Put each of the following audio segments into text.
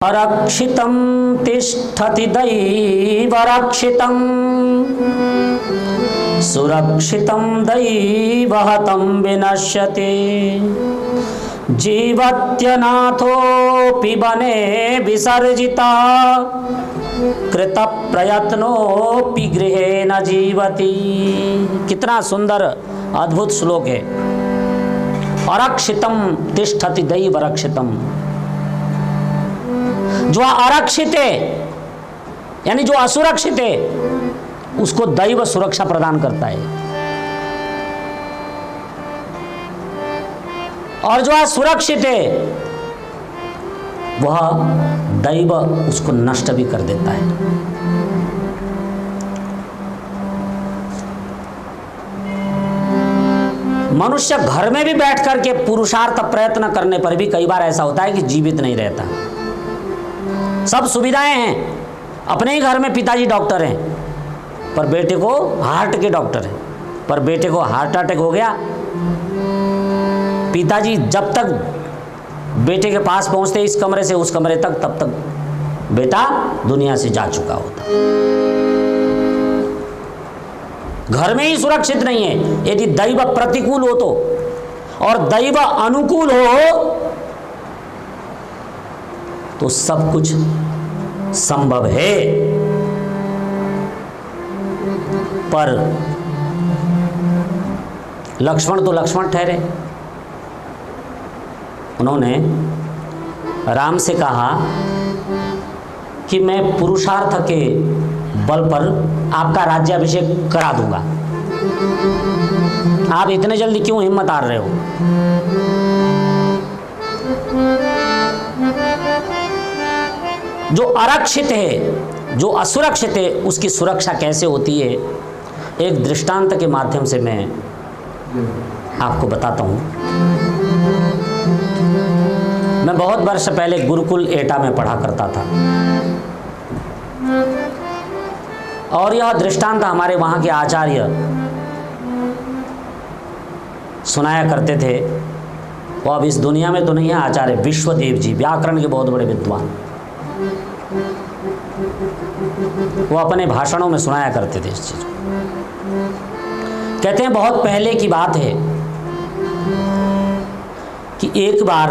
अरक्षितं तिष्ठति दैवरक्षितं सुरक्षितं दैवहतं विनश्यति जीवत्यनाथोऽपि वने विसर्जिता कृत प्रयत्नोऽपि गृहे न जीवति। कितना सुंदर अद्भुत श्लोक है। अरक्षितं तिष्ठति दैवरक्षितं, जो आरक्षित है यानी जो असुरक्षित है उसको दैव सुरक्षा प्रदान करता है, और जो असुरक्षित है वह दैव उसको नष्ट भी कर देता है। मनुष्य घर में भी बैठ करके पुरुषार्थ प्रयत्न करने पर भी कई बार ऐसा होता है कि जीवित नहीं रहता। सब सुविधाएं हैं, अपने ही घर में पिताजी डॉक्टर हैं पर बेटे को हार्ट के डॉक्टर हैं, पर बेटे को हार्ट अटैक हो गया। पिताजी जब तक बेटे के पास पहुंचते इस कमरे से उस कमरे तक, तब तक बेटा दुनिया से जा चुका होता। घर में ही सुरक्षित नहीं है। यदि दैव प्रतिकूल हो और दैव अनुकूल हो तो सब कुछ संभव है। पर लक्ष्मण तो लक्ष्मण ठहरे। उन्होंने राम से कहा कि मैं पुरुषार्थ के बल पर आपका राज्याभिषेक करा दूंगा, आप इतने जल्दी क्यों हिम्मत हार रहे हो? जो आरक्षित है, जो असुरक्षित है, उसकी सुरक्षा कैसे होती है, एक दृष्टांत के माध्यम से मैं आपको बताता हूं। मैं बहुत वर्ष पहले गुरुकुल एटा में पढ़ा करता था और यह दृष्टांत हमारे वहाँ के आचार्य सुनाया करते थे। वो अब इस दुनिया में तो नहीं है, आचार्य विश्वदेव जी, व्याकरण के बहुत बड़े विद्वान। वो अपने भाषणों में सुनाया करते थे इस चीज को। कहते हैं बहुत पहले की बात है कि एक बार,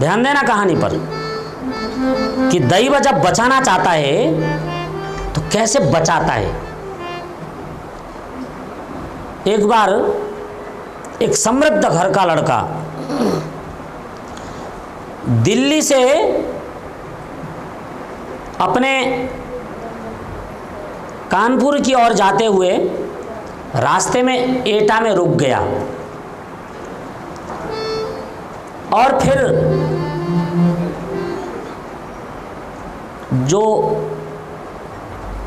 ध्यान देना कहानी पर, कि दैव जब बचाना चाहता है तो कैसे बचाता है। एक बार एक समृद्ध घर का लड़का दिल्ली से अपने कानपुर की ओर जाते हुए रास्ते में एटा में रुक गया और फिर जो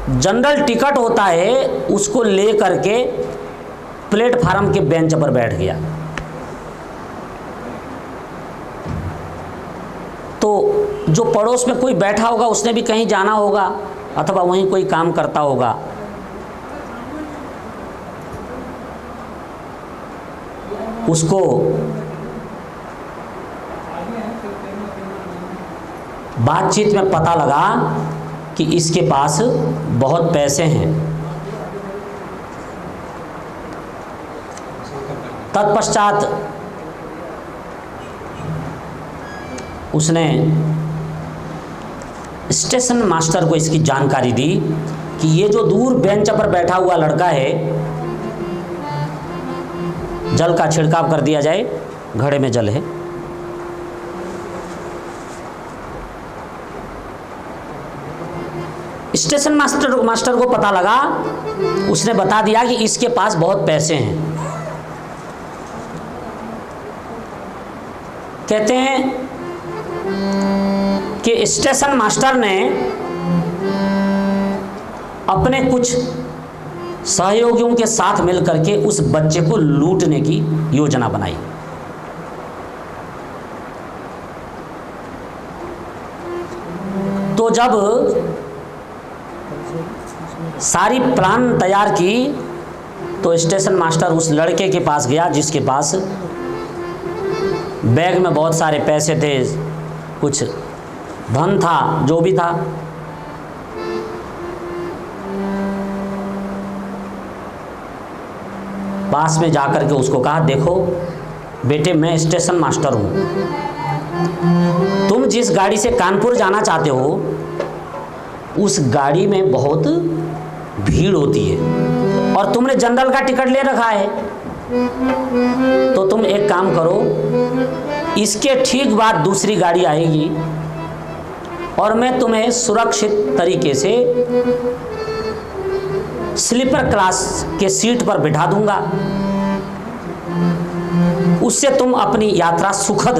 जनरल टिकट होता है उसको ले करके प्लेटफार्म के बेंच पर बैठ गया। तो जो पड़ोस में कोई बैठा होगा उसने भी कहीं जाना होगा अथवा वहीं कोई काम करता होगा। उसको बातचीत में पता लगा कि इसके पास बहुत पैसे हैं। तत्पश्चात उसने स्टेशन मास्टर को इसकी जानकारी दी कि ये जो दूर बेंच पर बैठा हुआ लड़का है, जल का छिड़काव कर दिया जाए, घड़े में जल है। स्टेशन मास्टर को पता लगा, उसने बता दिया कि इसके पास बहुत पैसे हैं। कहते हैं कि स्टेशन मास्टर ने अपने कुछ सहयोगियों के साथ मिलकर के उस बच्चे को लूटने की योजना बनाई। तो जब सारी प्लान तैयार की तो स्टेशन मास्टर उस लड़के के पास गया जिसके पास बैग में बहुत सारे पैसे थे, कुछ धन था, जो भी था। पास में जाकर के उसको कहा, देखो बेटे, मैं स्टेशन मास्टर हूँ, तुम जिस गाड़ी से कानपुर जाना चाहते हो उस गाड़ी में बहुत भीड़ होती है और तुमने जनरल का टिकट ले रखा है, तो तुम एक काम करो, इसके ठीक बाद दूसरी गाड़ी आएगी और मैं तुम्हें सुरक्षित तरीके से स्लीपर क्लास के सीट पर बिठा दूंगा, उससे तुम अपनी यात्रा सुखद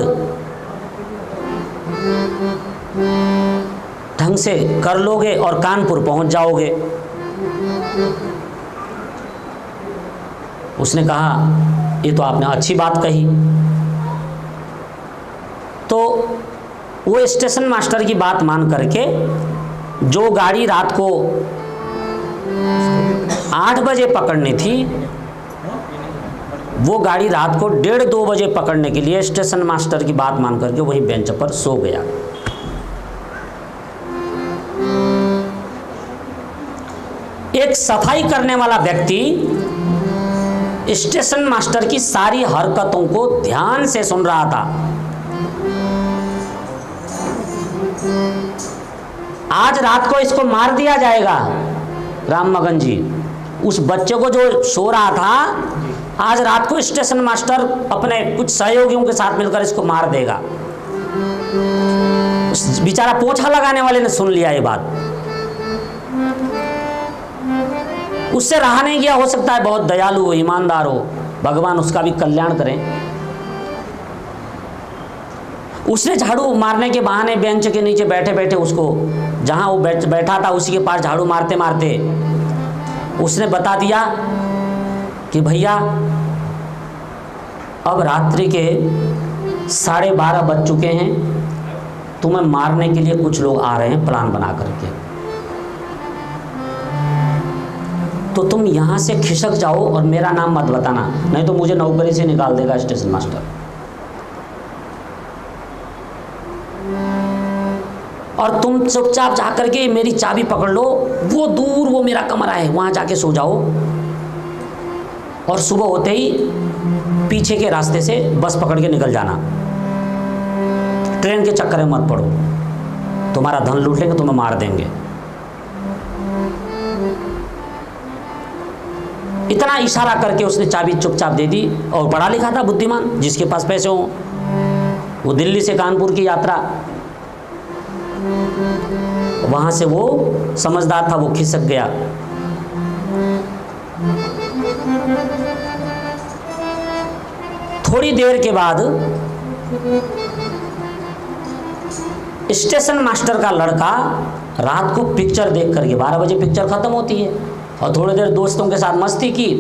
ढंग से कर लोगे और कानपुर पहुंच जाओगे। उसने कहा, ये तो आपने अच्छी बात कही। तो वो स्टेशन मास्टर की बात मान करके जो गाड़ी रात को 8 बजे पकड़नी थी, वो गाड़ी रात को 1:30-2 बजे पकड़ने के लिए स्टेशन मास्टर की बात मान करके वही बेंच पर सो गया। एक सफाई करने वाला व्यक्ति स्टेशन मास्टर की सारी हरकतों को ध्यान से सुन रहा था। आज रात को इसको मार दिया जाएगा, राम मगन जी, उस बच्चे को जो सो रहा था, आज रात को स्टेशन मास्टर अपने कुछ सहयोगियों के साथ मिलकर इसको मार देगा। उस बेचारा पोछा लगाने वाले ने सुन लिया ये बात, उससे रहा नहीं गया। हो सकता है बहुत दयालु हो, ईमानदार हो, भगवान उसका भी कल्याण करें। उसने झाड़ू मारने के बहाने बेंच के नीचे बैठे बैठे उसको, जहां वो बैठा था उसी के पास झाड़ू मारते मारते उसने बता दिया कि भैया अब रात्रि के 12:30 बज चुके हैं, तुम्हें मारने के लिए कुछ लोग आ रहे हैं प्लान बना करके, तो तुम यहां से खिसक जाओ और मेरा नाम मत बताना, नहीं तो मुझे नौकरी से निकाल देगा स्टेशन मास्टर। और तुम चुपचाप जाकर के मेरी चाबी पकड़ लो, वो दूर वो मेरा कमरा है, वहां जाके सो जाओ और सुबह होते ही पीछे के रास्ते से बस पकड़ के निकल जाना। ट्रेन के चक्कर में मत पड़ो, तुम्हारा धन लूट लेंगे, तुम्हें मार देंगे। इतना इशारा करके उसने चाबी चुपचाप दे दी। और पढ़ा लिखा था, बुद्धिमान, जिसके पास पैसे हों। वो दिल्ली से कानपुर की यात्रा, वहां से वो समझदार था, वो खिसक गया। थोड़ी देर के बाद स्टेशन मास्टर का लड़का रात को पिक्चर देख करके, 12 बजे पिक्चर खत्म होती है, और थोड़ी देर दोस्तों के साथ मस्ती की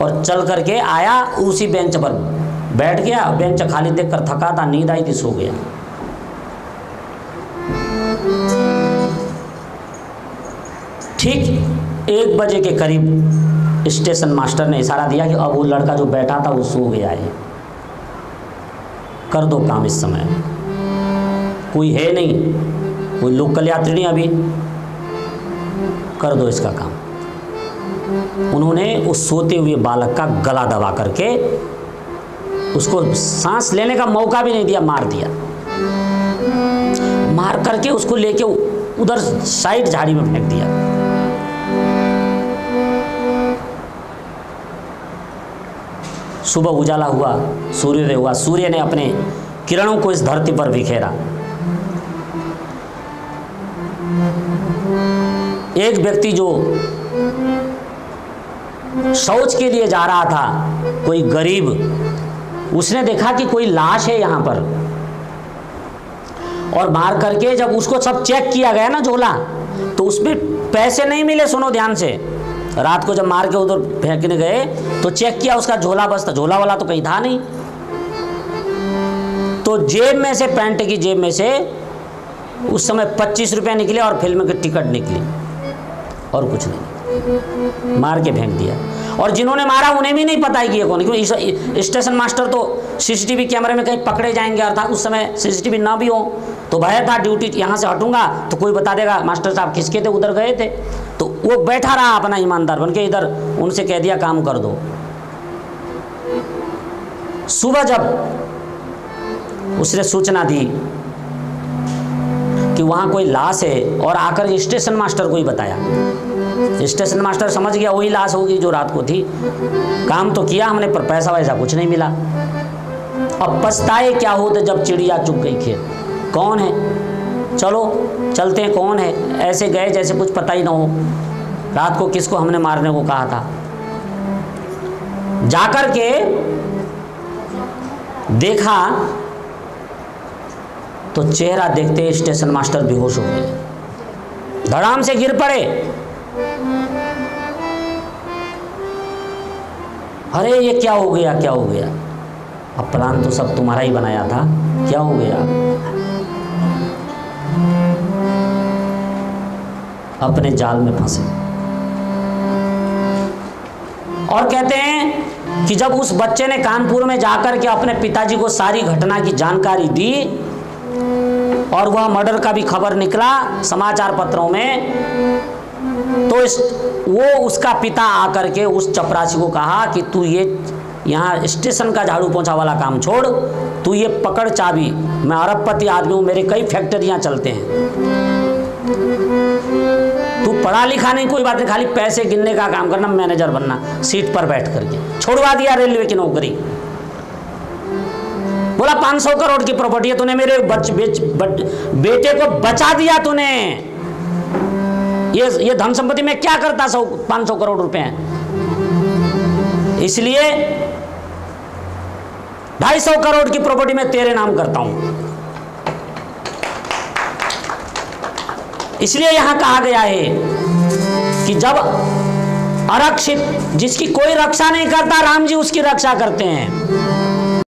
और चल करके आया, उसी बेंच पर बैठ गया। बेंच खाली देखकर थका था, नींद आई थी, सो गया। ठीक 1 बजे के करीब स्टेशन मास्टर ने इशारा दिया कि अब वो लड़का जो बैठा था वो सो गया है, कर दो काम इस समय, कोई है नहीं, कोई लोकल यात्री नहीं, अभी कर दो इसका काम। उन्होंने उस सोते हुए बालक का गला दबा करके उसको सांस लेने का मौका भी नहीं दिया, मार दिया। मार करके उसको लेके उधर साइड झाड़ी में फेंक दिया। सुबह उजाला हुआ, सूर्योदय हुआ, सूर्य ने अपने किरणों को इस धरती पर बिखेरा। एक व्यक्ति जो शौच के लिए जा रहा था, कोई गरीब, उसने देखा कि कोई लाश है यहाँ पर, और मार करके जब उसको सब चेक किया गया ना झोला, तो उसमें पैसे नहीं मिले। सुनो ध्यान से, रात को जब मार के उधर फेंकने गए तो चेक किया, उसका झोला बस था, झोला वाला तो कहीं था नहीं। तो जेब में से, पैंट की जेब में से उस समय 25 रुपये निकले और फिल्म की टिकट निकली, और कुछ नहीं, मार के फेंक दिया। और जिन्होंने मारा उन्हें भी नहीं पता है कि ये कौन है, क्योंकि स्टेशन मास्टर तो सीसीटीवी कैमरे में कहीं पकड़े जाएंगे, अर्थात उस समय सीसीटीवी ना भी हो तो भय था, ड्यूटी यहाँ से हटूंगा तो कोई बता देगा मास्टर साहब किसके थे, उधर गए थे। तो वो बैठा रहा अपना ईमानदार बन के, इधर उनसे कह दिया काम कर दो। सुबह जब उसने सूचना दी कि वहाँ कोई लाश है और आकर स्टेशन मास्टर को ही बताया, स्टेशन मास्टर समझ गया वही लाश होगी जो रात को थी। काम तो किया हमने पर पैसा वैसा कुछ नहीं मिला। अब पछताए क्या होते जब चिड़िया चुग गई खेत। कौन है, चलो चलते हैं, कौन है। ऐसे गए जैसे कुछ पता ही ना हो, रात को किसको हमने मारने को कहा था। जाकर के देखा तो चेहरा देखते स्टेशन मास्टर बेहोश हो गए, धड़ाम से गिर पड़े। अरे ये क्या हो गया, क्या हो गया। अब प्लान तो सब तुम्हारा ही बनाया था, क्या हो गया। अपने जाल में फंसे। और कहते हैं कि जब उस बच्चे ने कानपुर में जाकर के अपने पिताजी को सारी घटना की जानकारी दी और वह मर्डर का भी खबर निकला समाचार पत्रों में, तो वो उसका पिता आकर के उस चपरासी को कहा कि तू ये यहाँ स्टेशन का झाड़ू पोंछा वाला काम छोड़, तू ये पकड़ चाबी, मैं अरबपति आदमी हूँ, मेरे कई फैक्ट्रियाँ चलते हैं, तू पढ़ा लिखा नहीं कोई बात नहीं, खाली पैसे गिनने का काम करना, मैनेजर बनना सीट पर बैठ करके। छुड़वा दिया रेलवे की नौकरी। बोला 500 करोड़ की प्रॉपर्टी है, तूने मेरे बेटे को बचा दिया, तूने ये धन संपत्ति में क्या करता 500 करोड़ रुपए, इसलिए 250 करोड़ की प्रॉपर्टी मैं तेरे नाम करता हूं। इसलिए यहां कहा गया है कि जब आरक्षित जिसकी कोई रक्षा नहीं करता, राम जी उसकी रक्षा करते हैं।